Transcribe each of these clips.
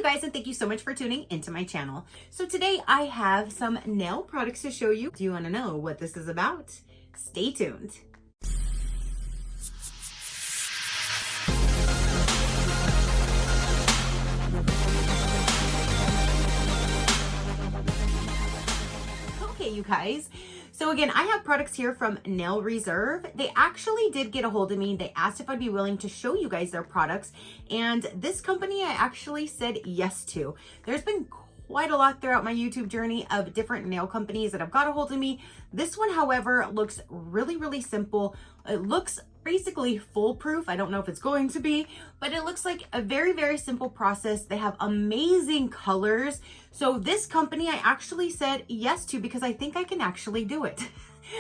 guys, and thank you so much for tuning into my channel. So today I have some nail products to show you. Do you want to know what this is about? Stay tuned. Okay, you guys. So again, I have products here from Nail Reserve. They actually did get a hold of me. They asked if I'd be willing to show you guys their products. And this company I actually said yes to. There's been quite a lot throughout my YouTube journey of different nail companies that have got a hold of me. This one, however, looks really, really simple. It looks basically foolproof. I don't know if it's going to be, but it looks like a very, very simple process. They have amazing colors. So this company I actually said yes to because I think I can actually do it.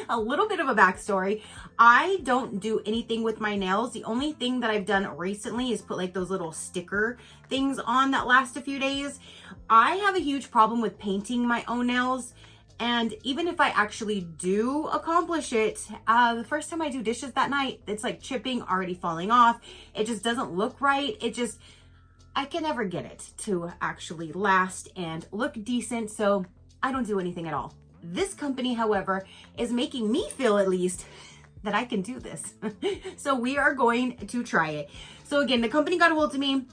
A little bit of a backstory. I don't do anything with my nails. The only thing that I've done recently is put like those little sticker things on that last a few days. I have a huge problem with painting my own nails. And even if I actually do accomplish it, the first time I do dishes that night, it's like chipping, already falling off. It just doesn't look right. I can never get it to actually last and look decent. So I don't do anything at all. This company, however, is making me feel at least that I can do this. So we are going to try it. So again, the company got a hold of me.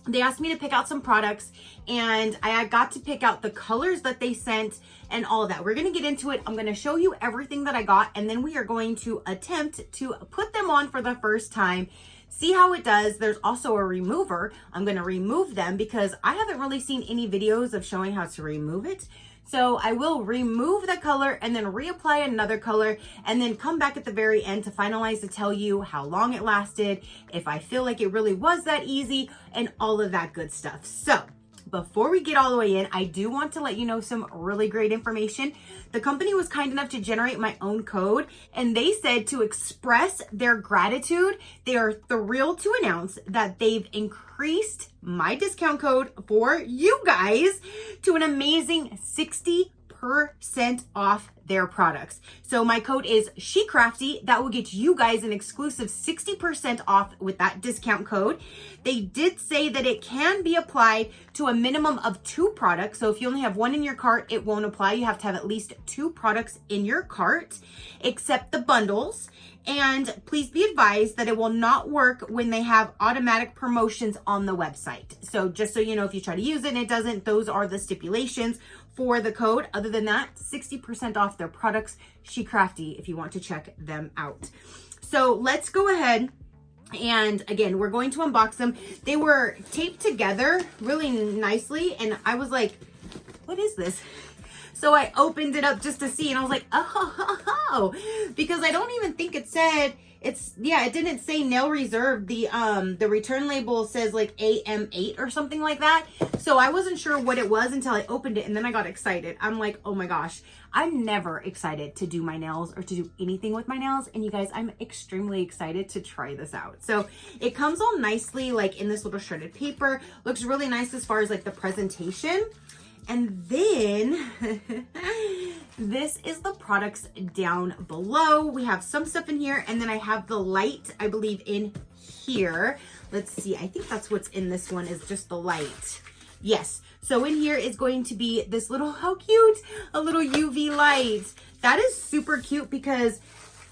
They asked me to pick out some products and I got to pick out the colors that they sent and all of that. We're going to get into it. I'm going to show you everything that I got and then we are going to attempt to put them on for the first time. See how it does. There's also a remover. I'm going to remove them because I haven't really seen any videos of showing how to remove it. So I will remove the color and then reapply another color and then come back at the very end to finalize to tell you how long it lasted, if I feel like it really was that easy, and all of that good stuff. So before we get all the way in, I do want to let you know some really great information. The company was kind enough to generate my own code, and they said to express their gratitude, they are thrilled to announce that they've increased my discount code for you guys to an amazing 60% off their products. So my code is SheCrafty. That will get you guys an exclusive 60% off with that discount code. They did say that it can be applied to a minimum of 2 products. So if you only have 1 in your cart, it won't apply. You have to have at least 2 products in your cart, except the bundles. And please be advised that it will not work when they have automatic promotions on the website. So just so you know, if you try to use it and it doesn't, those are the stipulations for the code. Other than that, 60% off their products, SheCrafty, if you want to check them out. So let's go ahead. And again, we're going to unbox them. They were taped together really nicely. And I was like, what is this? So I opened it up just to see, and I was like, oh, because I don't even think it said, it didn't say Nail Reserve. The return label says like AM8 or something like that. So I wasn't sure what it was until I opened it, and then I got excited. I'm like, oh my gosh, I'm never excited to do my nails or to do anything with my nails. And you guys, I'm extremely excited to try this out. So it comes all nicely like in this little shredded paper. Looks really nice as far as like the presentation. And then this is the products down below. We have some stuff in here, and then I have the light, I believe, in here. Let's see. I think that's what's in this one is just the light. Yes. So in here is going to be this little, how cute, a little UV light. That is super cute because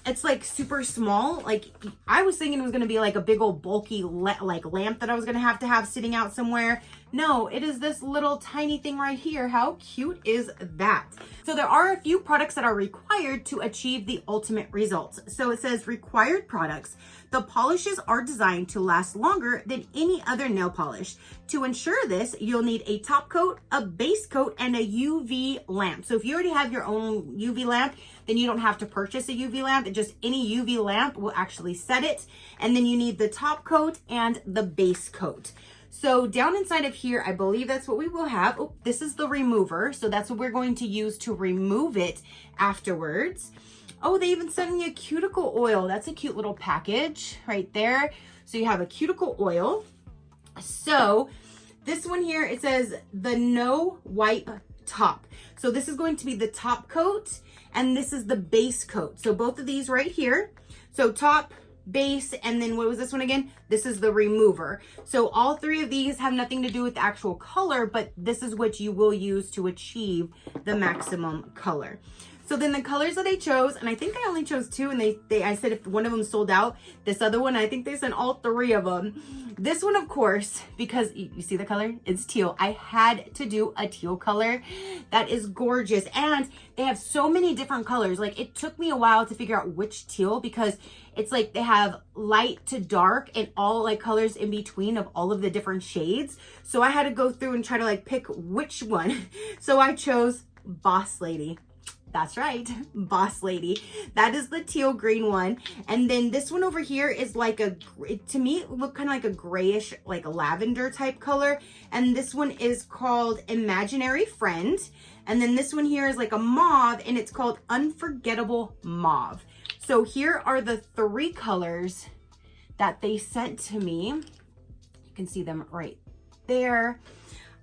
it's like super small. Like I was thinking it was going to be like a big old bulky like lamp that I was going to have sitting out somewhere. No, it is this little tiny thing right here. How cute is that? So there are a few products that are required to achieve the ultimate results. So it says required products. The polishes are designed to last longer than any other nail polish. To ensure this, you'll need a top coat, a base coat, and a UV lamp. So if you already have your own UV lamp, then you don't have to purchase a UV lamp. Just any UV lamp will actually set it. And then you need the top coat and the base coat. So down inside of here, I believe that's what we will have. Oh, this is the remover. So that's what we're going to use to remove it afterwards. Oh, they even sent me a cuticle oil. That's a cute little package right there. So you have a cuticle oil. So this one here, it says the no wipe top. So this is going to be the top coat and this is the base coat. So both of these right here. So top, base, and then what was this one again? This is the remover. So all three of these have nothing to do with the actual color, but this is what you will use to achieve the maximum color. So then the colors that I chose, and I think I only chose two, and I said if one of them sold out, this other one, I think they sent all three of them. This one, of course, because you see the color? It's teal. I had to do a teal color. That is gorgeous. And they have so many different colors. Like, it took me a while to figure out which teal, because it's like they have light to dark and all like colors in between of all of the different shades. So I had to go through and try to like pick which one. So I chose Boss Lady. That's right, Boss Lady. That is the teal green one. And then this one over here is like to me, it looked kind of like a grayish, like a lavender type color. And this one is called Imaginary Friend. And then this one here is like a mauve, and it's called Unforgettable Mauve. So here are the three colors that they sent to me. You can see them right there.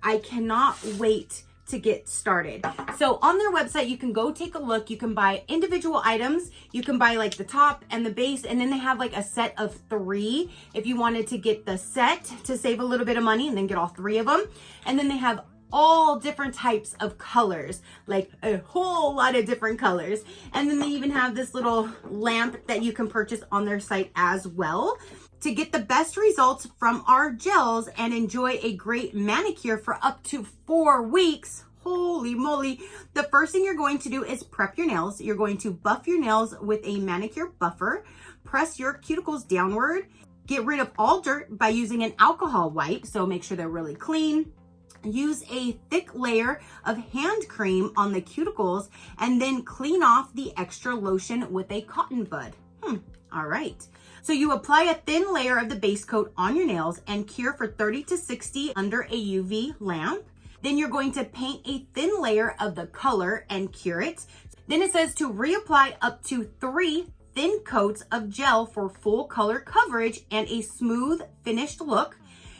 I cannot wait to get started. So on their website, you can go take a look. You can buy individual items. You can buy like the top and the base, and then they have like a set of three if you wanted to get the set to save a little bit of money and then get all three of them. And then they have all different types of colors, like a whole lot of different colors. And then they even have this little lamp that you can purchase on their site as well. To get the best results from our gels and enjoy a great manicure for up to 4 weeks, holy moly, the first thing you're going to do is prep your nails. You're going to buff your nails with a manicure buffer, press your cuticles downward, get rid of all dirt by using an alcohol wipe, so make sure they're really clean. Use a thick layer of hand cream on the cuticles, and then clean off the extra lotion with a cotton bud. All right. So you apply a thin layer of the base coat on your nails and cure for 30 to 60 under a UV lamp. Then you're going to paint a thin layer of the color and cure it. Then it says to reapply up to 3 thin coats of gel for full color coverage and a smooth finished look.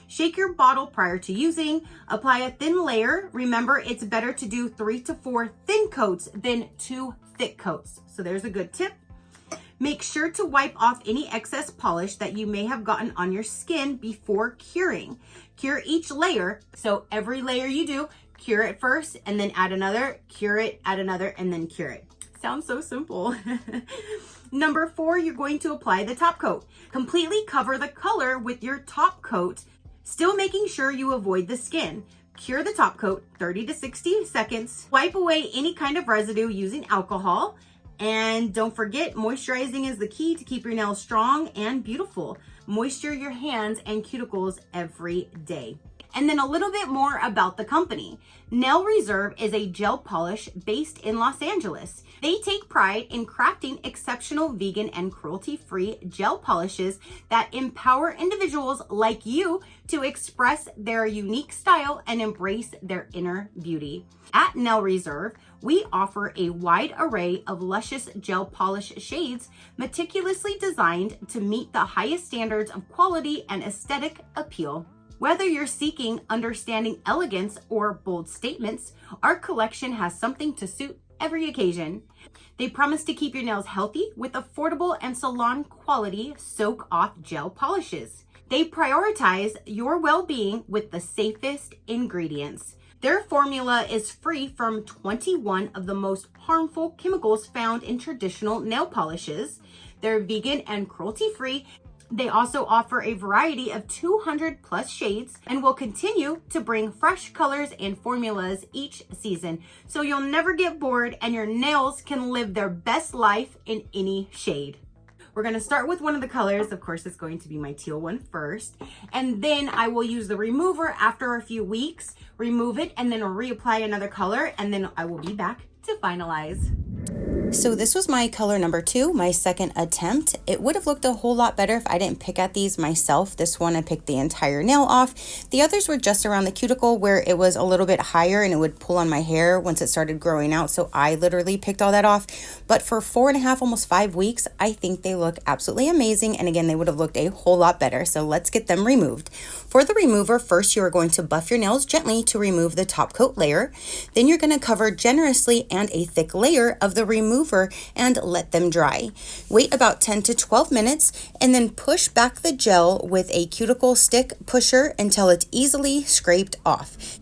Shake your bottle prior to using. Apply a thin layer. Remember, it's better to do 3 to 4 thin coats than 2 thick coats. So there's a good tip. Make sure to wipe off any excess polish that you may have gotten on your skin before curing. Cure each layer. So every layer you do, cure it first and then add another, cure it, add another, and then cure it. Sounds so simple. Number 4, you're going to apply the top coat. Completely cover the color with your top coat, still making sure you avoid the skin. Cure the top coat 30 to 60 seconds. Wipe away any kind of residue using alcohol. And don't forget, moisturizing is the key to keep your nails strong and beautiful. Moisture your hands and cuticles every day. And then a little bit more about the company. Nail Reserve is a gel polish based in Los Angeles. They take pride in crafting exceptional vegan and cruelty-free gel polishes that empower individuals like you to express their unique style and embrace their inner beauty. At Nail Reserve, we offer a wide array of luscious gel polish shades meticulously designed to meet the highest standards of quality and aesthetic appeal. Whether you're seeking understanding elegance or bold statements, our collection has something to suit every occasion. They promise to keep your nails healthy with affordable and salon quality soak-off gel polishes. They prioritize your well-being with the safest ingredients. Their formula is free from 21 of the most harmful chemicals found in traditional nail polishes. They're vegan and cruelty-free. They also offer a variety of 200 plus shades and will continue to bring fresh colors and formulas each season. So you'll never get bored and your nails can live their best life in any shade. We're going to start with one of the colors. Of course, it's going to be my teal one first. And then I will use the remover after a few weeks, remove it, and then reapply another color. And then I will be back to finalize. So this was my color number 2, my second attempt. It would have looked a whole lot better if I didn't pick at these myself. This one I picked the entire nail off. The others were just around the cuticle where it was a little bit higher and it would pull on my hair once it started growing out. So I literally picked all that off. But for 4.5, almost 5 weeks, I think they look absolutely amazing. And again, they would have looked a whole lot better. So let's get them removed. For the remover, first you are going to buff your nails gently to remove the top coat layer. Then you're going to cover generously and a thick layer of the remover and let them dry. Wait about 10 to 12 minutes and then push back the gel with a cuticle stick pusher until it's easily scraped off.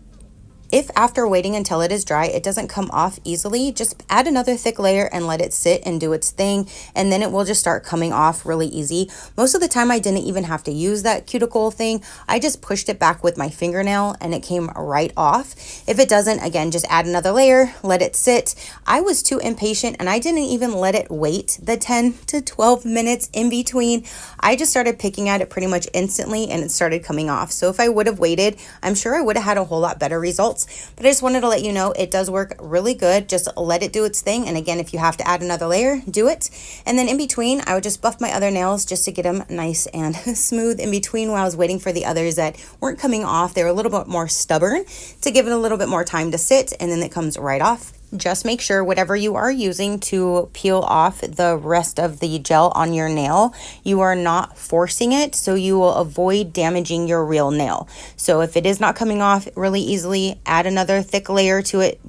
If after waiting until it is dry, it doesn't come off easily, just add another thick layer and let it sit and do its thing, and then it will just start coming off really easy. Most of the time I didn't even have to use that cuticle thing. I just pushed it back with my fingernail and it came right off. If it doesn't, again, just add another layer, let it sit. I was too impatient and I didn't even let it wait the 10 to 12 minutes in between. I just started picking at it pretty much instantly and it started coming off. So if I would have waited, I'm sure I would have had a whole lot better results. But I just wanted to let you know it does work really good. Just let it do its thing. And again, if you have to add another layer, do it. And then in between, I would just buff my other nails just to get them nice and smooth in between while I was waiting for the others that weren't coming off. They were a little bit more stubborn to give it a little bit more time to sit, and then it comes right off. Just make sure whatever you are using to peel off the rest of the gel on your nail, you are not forcing it, so you will avoid damaging your real nail. So if it is not coming off really easily, add another thick layer to it.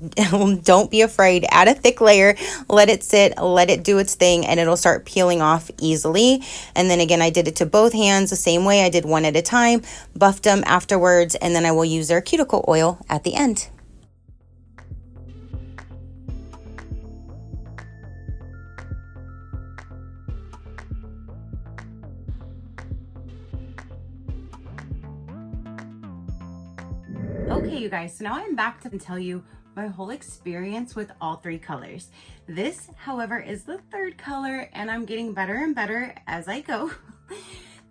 Don't be afraid. Add a thick layer, let it sit, let it do its thing, and it'll start peeling off easily. And then again, I did it to both hands the same way. I did one at a time, buffed them afterwards, and then I will use their cuticle oil at the end. Okay, you guys, so now I'm back to tell you my whole experience with all three colors. This, however, is the third color, and I'm getting better and better as I go.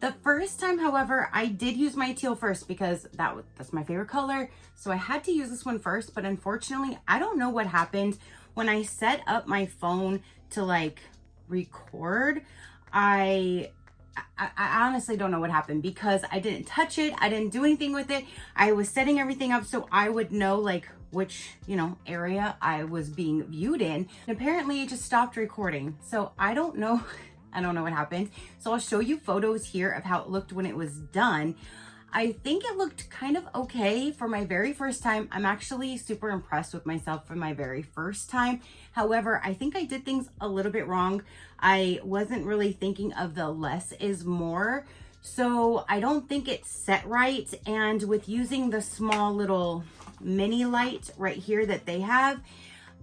The first time, however, I did use my teal first because that's my favorite color, so I had to use this one first. But unfortunately, I don't know what happened when I set up my phone to like record. I honestly don't know what happened because I didn't touch it. I didn't do anything with it. I was setting everything up so I would know like which, area I was being viewed in. And apparently it just stopped recording. So I don't know. I don't know what happened. So I'll show you photos here of how it looked when it was done. I think it looked kind of okay for my very first time. I'm actually super impressed with myself for my very first time. However, I think I did things a little bit wrong. I wasn't really thinking of the less is more. So I don't think it's set right. And with using the small little mini light right here that they have,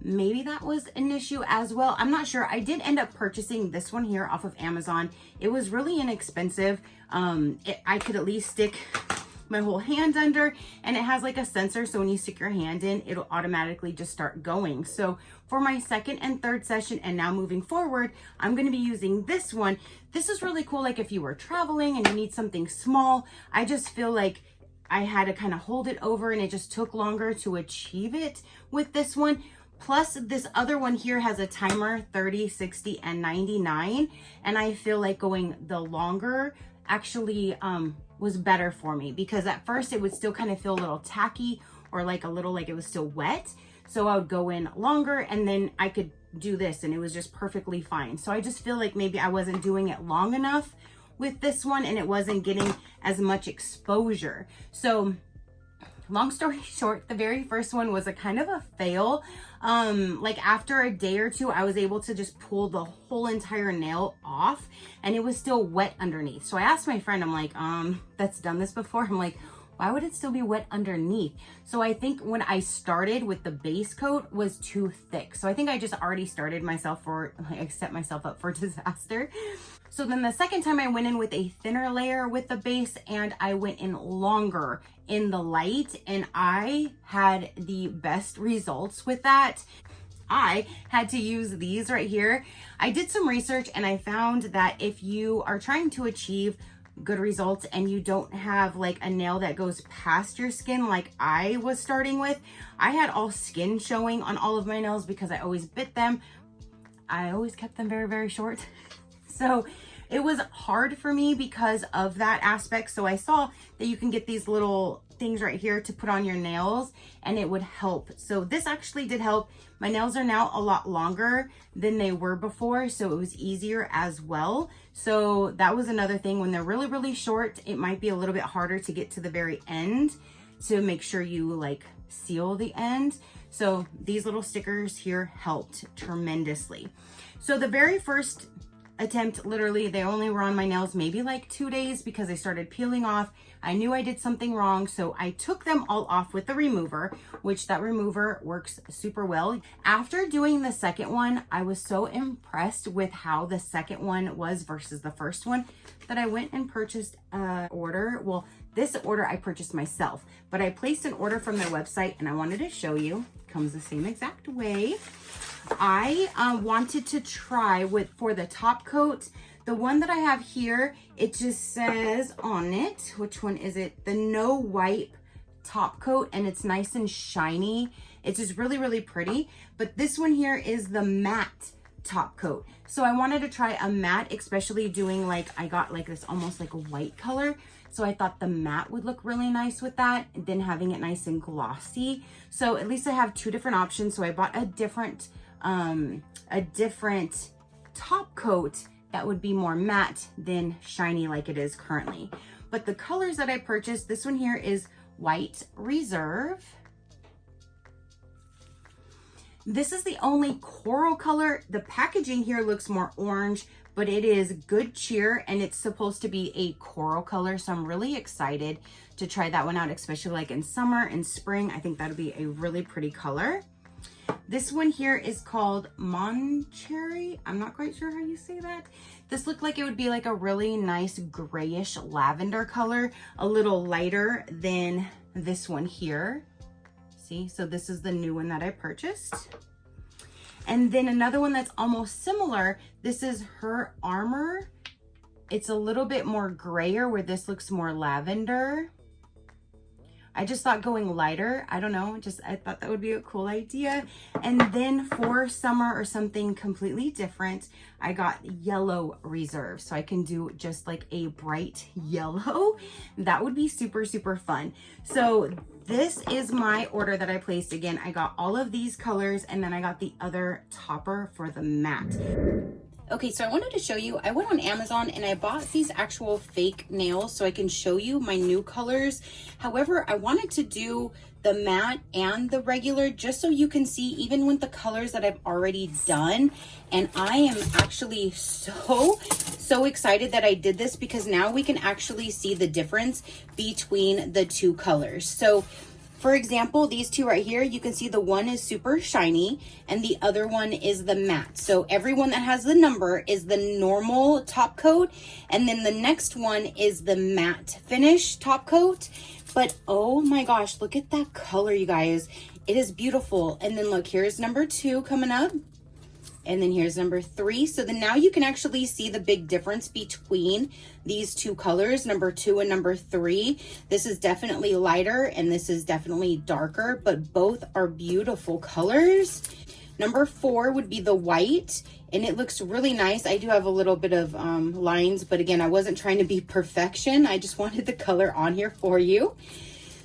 maybe that was an issue as well. I'm not sure. I did end up purchasing this one here off of Amazon. It was really inexpensive. I could at least stick my whole hand under, and it has like a sensor, so when you stick your hand in, it'll automatically just start going. So for my second and third session, and now moving forward, I'm going to be using this one. This is really cool, like if you were traveling and you need something small. I just feel like I had to kind of hold it over, and it just took longer to achieve it with this one. Plus this other one here has a timer, 30, 60, and 99. And I feel like going the longer actually was better for me, because at first it would still kind of feel a little tacky or like a little like it was still wet. So I would go in longer and then I could do this and it was just perfectly fine. So I just feel like maybe I wasn't doing it long enough with this one and it wasn't getting as much exposure. So long story short, the very first one was a kind of a fail. Like after a day or two, I was able to just pull the whole entire nail off and it was still wet underneath. So I asked my friend, I'm like, that's done this before. I'm like, why would it still be wet underneath? So I think when I started with the base coat was too thick. So I think I just already started myself for, I set myself up for disaster. So then the second time I went in with a thinner layer with the base and I went in longer in the light and I had the best results with that. I had to use these right here. I did some research and I found that if you are trying to achieve good results and you don't have like a nail that goes past your skin like I was starting with, I had all skin showing on all of my nails because I always bit them. I always kept them very, very short. So it was hard for me because of that aspect. So I saw that you can get these little things right here to put on your nails, and it would help. So this actually did help. My nails are now a lot longer than they were before, so it was easier as well. So that was another thing. When they're really, really short, it might be a little bit harder to get to the very end to make sure you like seal the end. So these little stickers here helped tremendously. So the very first attempt, literally, they only were on my nails maybe like 2 days because they started peeling off. I knew I did something wrong, so I took them all off with the remover, which that remover works super well. After doing the second one, I was so impressed with how the second one was versus the first one that I went and purchased an order. Well, this order I purchased myself, but I placed an order from their website, and I wanted to show you. It comes the same exact way. I wanted to try for the top coat. The one that I have here, it just says on it, which one is it? The No Wipe top coat, and it's nice and shiny. It's just really, really pretty. But this one here is the matte top coat. So I wanted to try a matte, especially doing like, I got like this almost like a white color. So I thought the matte would look really nice with that, and then having it nice and glossy. So at least I have two different options. So I bought a different top coat that would be more matte than shiny like it is currently. But the colors that I purchased, this one here is White Reserve. This is the only coral color. The packaging here looks more orange, but it is Good Cheer, and it's supposed to be a coral color. So I'm really excited to try that one out, especially like in summer and spring. I think that'll be a really pretty color. This one here is called Moncherry. I'm not quite sure how you say that. This looked like it would be like a really nice grayish lavender color, a little lighter than this one here. See, so this is the new one that I purchased. And then another one that's almost similar. This is Her Armor. It's a little bit more grayer, where this looks more lavender. I just thought going lighter, I don't know, I thought that would be a cool idea. And then for summer or something completely different, I got Yellow Reserve. So I can do just like a bright yellow. That would be super, super fun. So this is my order that I placed. Again, I got all of these colors, and then I got the other topper for the matte. Okay, so I wanted to show you, I went on Amazon and I bought these actual fake nails so I can show you my new colors. However, I wanted to do the matte and the regular just so you can see even with the colors that I've already done. And I am actually so excited that I did this, because now we can actually see the difference between the two colors. So for example, these two right here, you can see the one is super shiny and the other one is the matte. So everyone that has the number is the normal top coat, and then the next one is the matte finish top coat. But oh my gosh, look at that color, you guys. It is beautiful. And then look, here's number 2 coming up. And then here's number 3. So then now you can actually see the big difference between these two colors, number 2 and number 3. This is definitely lighter and this is definitely darker, but both are beautiful colors. Number 4 would be the white, and it looks really nice. I do have a little bit of lines, but again, I wasn't trying to be perfection. I just wanted the color on here for you.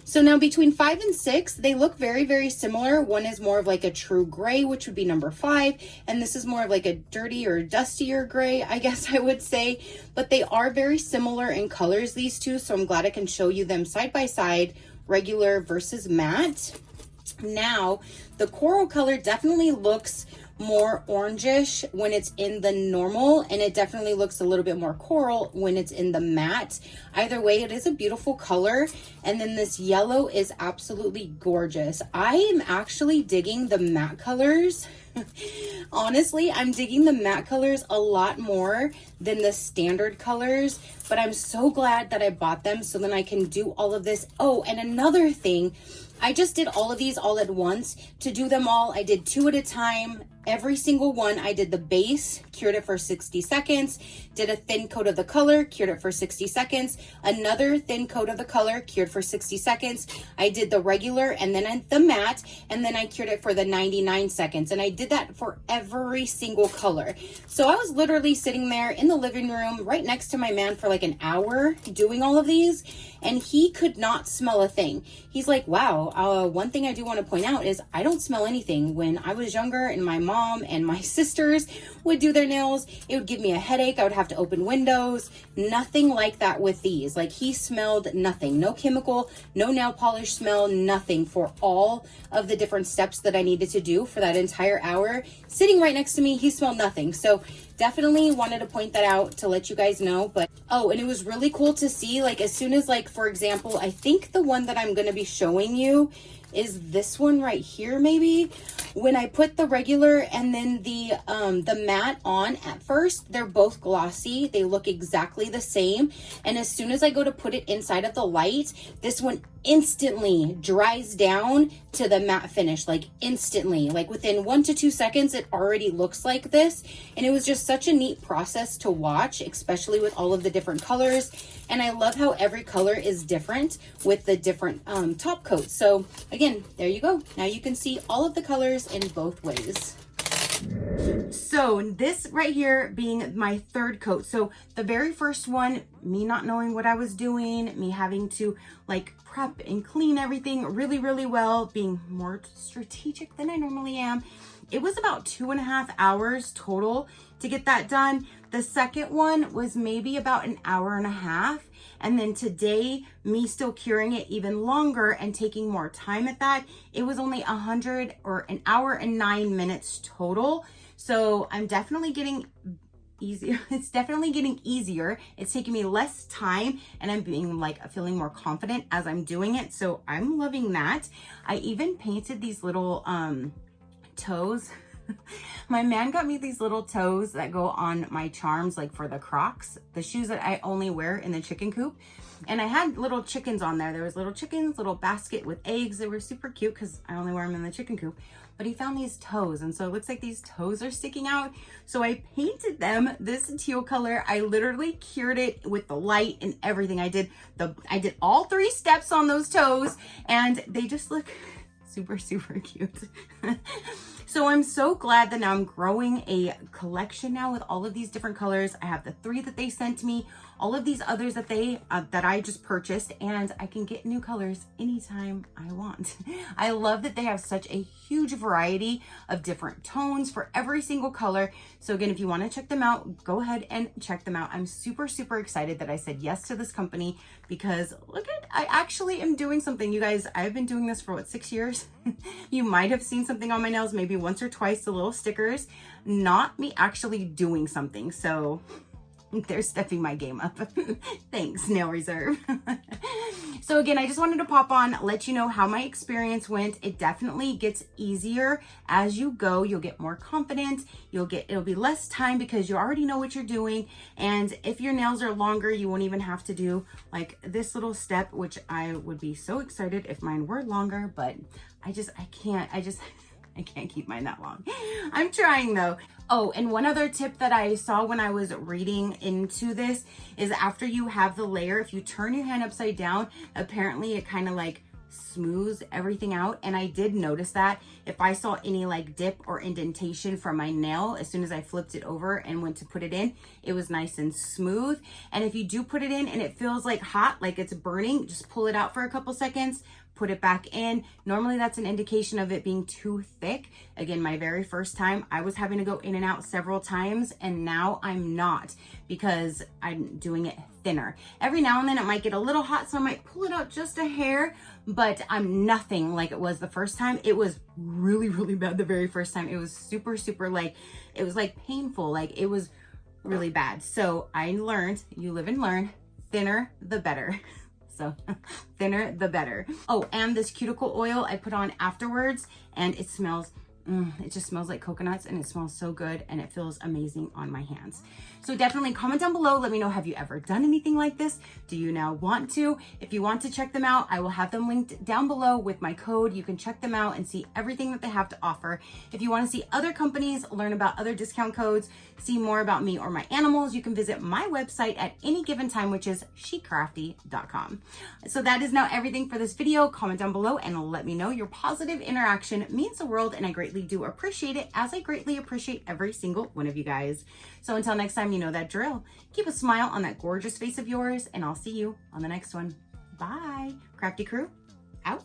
So now between 5 and 6, they look very, very similar. One is more of like a true gray, which would be number 5. And this is more of like a dirty or dustier gray, I guess I would say. But they are very similar in colors, these two. So I'm glad I can show you them side by side, regular versus matte. Now, the coral color definitely looks more orangish when it's in the normal, and it definitely looks a little bit more coral when it's in the matte. Either way, it is a beautiful color. And then this yellow is absolutely gorgeous. I am actually digging the matte colors. Honestly, I'm digging the matte colors a lot more than the standard colors, but I'm so glad that I bought them so then I can do all of this. Oh, and another thing, I just did all of these all at once. To do them all, I did 2 at a time, every single one. I did the base, cured it for 60 seconds, did a thin coat of the color, cured it for 60 seconds, another thin coat of the color, cured for 60 seconds. I did the regular and then the matte, and then I cured it for the 99 seconds. And I did that for every single color. So I was literally sitting there in the living room right next to my man for like an hour doing all of these, and he could not smell a thing. He's like, wow, one thing I do want to point out is I don't smell anything. When I was younger and my mom and my sisters would do their nails, it would give me a headache. I would have to open windows. Nothing like that with these. Like, he smelled nothing. No chemical, no nail polish smell, nothing for all of the different steps that I needed to do for that entire hour. Sitting right next to me, he smelled nothing. So definitely wanted to point that out to let you guys know. But oh, and it was really cool to see, like, as soon as, like, for example, I think the one that I'm going to be showing you is this one right here. Maybe when I put the regular and then the matte on, at first they're both glossy, they look exactly the same, and as soon as I go to put it inside of the light, this one instantly dries down to the matte finish, like instantly, like within 1 to 2 seconds it already looks like this. And it was just such a neat process to watch, especially with all of the different colors. And I love how every color is different with the different top coats. So again, there you go. Now you can see all of the colors in both ways. So this right here being my third coat. So the very first one, me not knowing what I was doing, me having to like prep and clean everything really, really well, being more strategic than I normally am. It was about 2.5 hours total to get that done. The second one was maybe about an hour and a half. And then today, me still curing it even longer and taking more time at that, it was only an hour and 9 minutes total. So I'm definitely getting easier. It's definitely getting easier. It's taking me less time, and I'm being like feeling more confident as I'm doing it. So I'm loving that. I even painted these little toes. My man got me these little toes that go on my charms, like for the Crocs, the shoes that I only wear in the chicken coop. And I had little chickens on there. There was little chickens, little basket with eggs. They were super cute because I only wear them in the chicken coop. But he found these toes, and so it looks like these toes are sticking out. So I painted them this teal color. I literally cured it with the light and everything. I did all 3 steps on those toes, and they just look super, super cute. So I'm so glad that now I'm growing a collection now with all of these different colors. I have the 3 that they sent me, all of these others that that I just purchased, and I can get new colors anytime I want. I love that they have such a huge variety of different tones for every single color. So again, if you want to check them out, go ahead and check them out. I'm super, super excited that I said yes to this company, because I actually am doing something. You guys, I've been doing this for what, 6 years? You might have seen something on my nails, maybe once or twice, the little stickers, not me actually doing something. So they're stepping my game up. Thanks, Nail Reserve. So again, I just wanted to pop on, let you know how my experience went. It definitely gets easier as you go. You'll get more confident. It'll be less time because you already know what you're doing. And if your nails are longer, you won't even have to do like this little step, which I would be so excited if mine were longer, but I can't keep mine that long. I'm trying though. Oh, and one other tip that I saw when I was reading into this is after you have the layer, if you turn your hand upside down, apparently it kind of like smooths everything out. And I did notice that if I saw any like dip or indentation from my nail, as soon as I flipped it over and went to put it in, it was nice and smooth. And if you do put it in and it feels like hot, like it's burning, just pull it out for a couple seconds, put it back in. Normally that's an indication of it being too thick. Again, my very first time, I was having to go in and out several times, and now I'm not, because I'm doing it thinner. Every now and then it might get a little hot, so I might pull it out just a hair, but I'm nothing like it was the first time. It was really, really bad the very first time. It was super, super like, it was like painful. Like it was really bad. So I learned, you live and learn, thinner the better. So thinner the better. Oh, and this cuticle oil I put on afterwards, and it smells It just smells like coconuts and it smells so good and it feels amazing on my hands. So definitely comment down below. Let me know, have you ever done anything like this? Do you now want to? If you want to check them out, I will have them linked down below with my code. You can check them out and see everything that they have to offer. If you want to see other companies, learn about other discount codes, see more about me or my animals, you can visit my website at any given time, which is SheCrafty.com. So that is now everything for this video. Comment down below and let me know. Your positive interaction means the world and I greatly do appreciate it, as I greatly appreciate every single one of you guys. So until next time, you know that drill. Keep a smile on that gorgeous face of yours and I'll see you on the next one. Bye. Crafty crew, out.